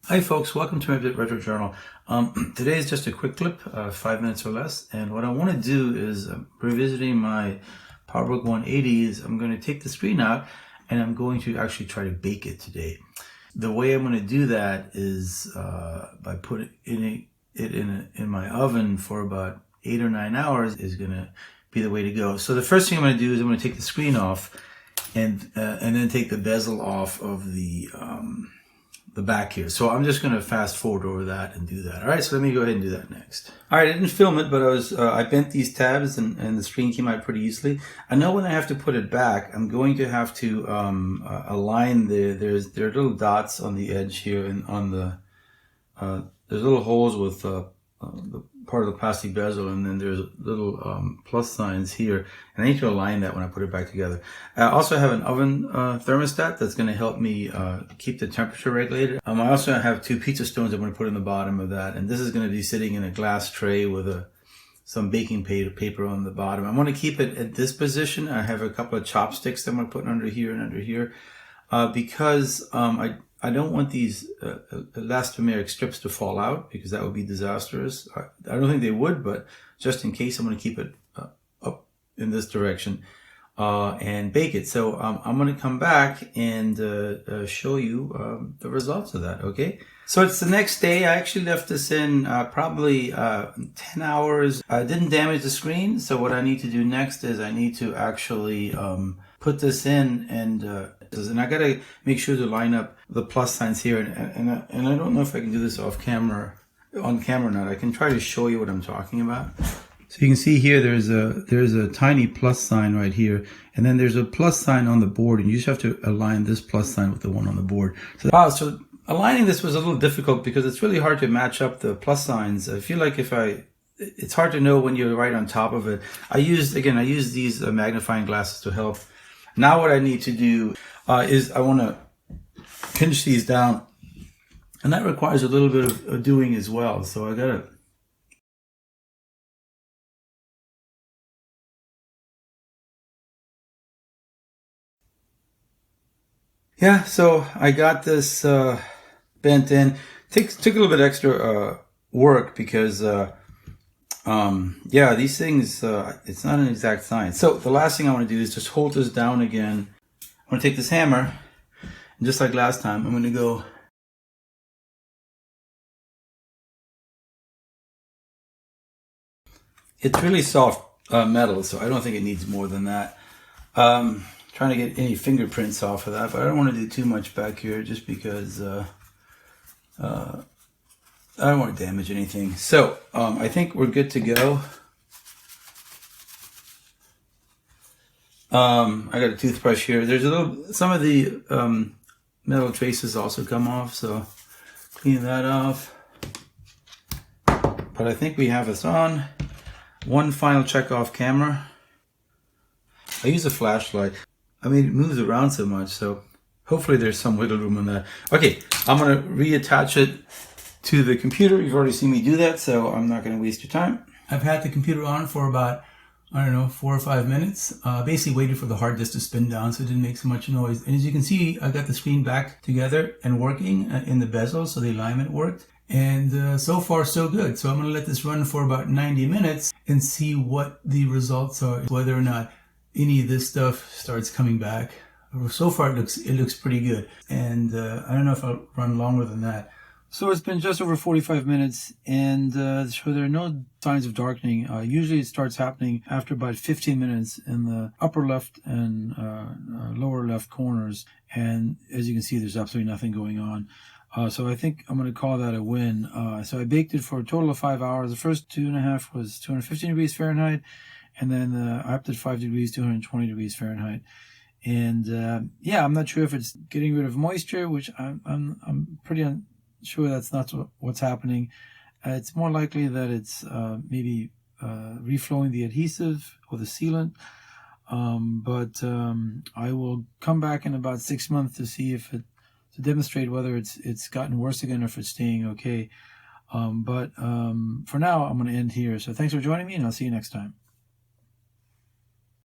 Hi folks, welcome to my retro journal. Today is just a quick clip, 5 minutes or less, and what I want to do is revisiting my PowerBook 180s. I'm going to take the screen out and I'm going to actually try to bake it today. The way I'm going to do that is by putting it in my oven for about 8 or 9 hours is going to be the way to go. So the first thing I'm going to do is I'm going to take the screen off and then take the bezel off of the back here. So I'm just going to fast forward over that and do that. All right, so let me go ahead and do that next. All right, I didn't film it, but I bent these tabs and the screen came out pretty easily. I know when I have to put it back, I'm going to have to align there are little dots on the edge here and on the there's little holes with the part of the plastic bezel, and then there's little plus signs here, and I need to align that when I put it back together. I also have an oven thermostat that's going to help me keep the temperature regulated. I also have 2 pizza stones I'm going to put in the bottom of that, and this is going to be sitting in a glass tray with some baking paper on the bottom. I'm going to keep it at this position. I have a couple of chopsticks that I'm going to put under here and under here because I don't want these elastomeric strips to fall out, because that would be disastrous. I don't think they would, but just in case, I'm going to keep it up in this direction and bake it. So I'm going to come back and show you the results of that, okay? So it's the next day. I actually left this in probably 10 hours. I didn't damage the screen, so what I need to do next is I need to actually put this in, and I gotta make sure to line up the plus signs here, and I don't know if I can do this on camera or not. I can try to show you what I'm talking about. So you can see here there's a tiny plus sign right here, and then there's a plus sign on the board, and you just have to align this plus sign with the one on the board. So aligning this was a little difficult because it's really hard to match up the plus signs. I feel like it's hard to know when you're right on top of it. I use these magnifying glasses to help. Now what I need to do is I want to pinch these down, and that requires a little bit of doing as well. So I gotta so I got this bent in. Took a little bit extra work because these things, it's not an exact science. So the last thing I want to do is just hold this down again. I'm going to take this hammer, and just like last time, I'm going to go it's really soft metal, so I don't think it needs more than that. Trying to get any fingerprints off of that, but I don't want to do too much back here just because I don't want to damage anything. So I think we're good to go. I got a toothbrush here. There's some of the metal traces also come off, so clean that off. But I think we have this on. One final check off camera. I use a flashlight. I mean, it moves around so much, so hopefully there's some wiggle room on that. Okay, I'm going to reattach it to the computer. You've already seen me do that, so I'm not going to waste your time. I've had the computer on for about, 4 or 5 minutes. Basically waited for the hard disk to spin down so it didn't make so much noise. And as you can see, I got the screen back together and working in the bezel, so the alignment worked. And so far, so good. So I'm going to let this run for about 90 minutes and see what the results are, whether or not any of this stuff starts coming back. So far, it looks pretty good. And I don't know if I'll run longer than that. So it's been just over 45 minutes, and so there are no signs of darkening. Usually it starts happening after about 15 minutes in the upper left and lower left corners. And as you can see, there's absolutely nothing going on. So I think I'm going to call that a win. So I baked it for a total of 5 hours. The first 2.5 was 215 degrees Fahrenheit, and then up to 5 degrees, 220 degrees Fahrenheit. And I'm not sure if it's getting rid of moisture, which I'm pretty sure that's not what's happening. It's more likely that it's maybe reflowing the adhesive or the sealant. But I will come back in about 6 months to see if to demonstrate whether it's gotten worse again or if it's staying okay. But for now, I'm going to end here. So thanks for joining me, and I'll see you next time.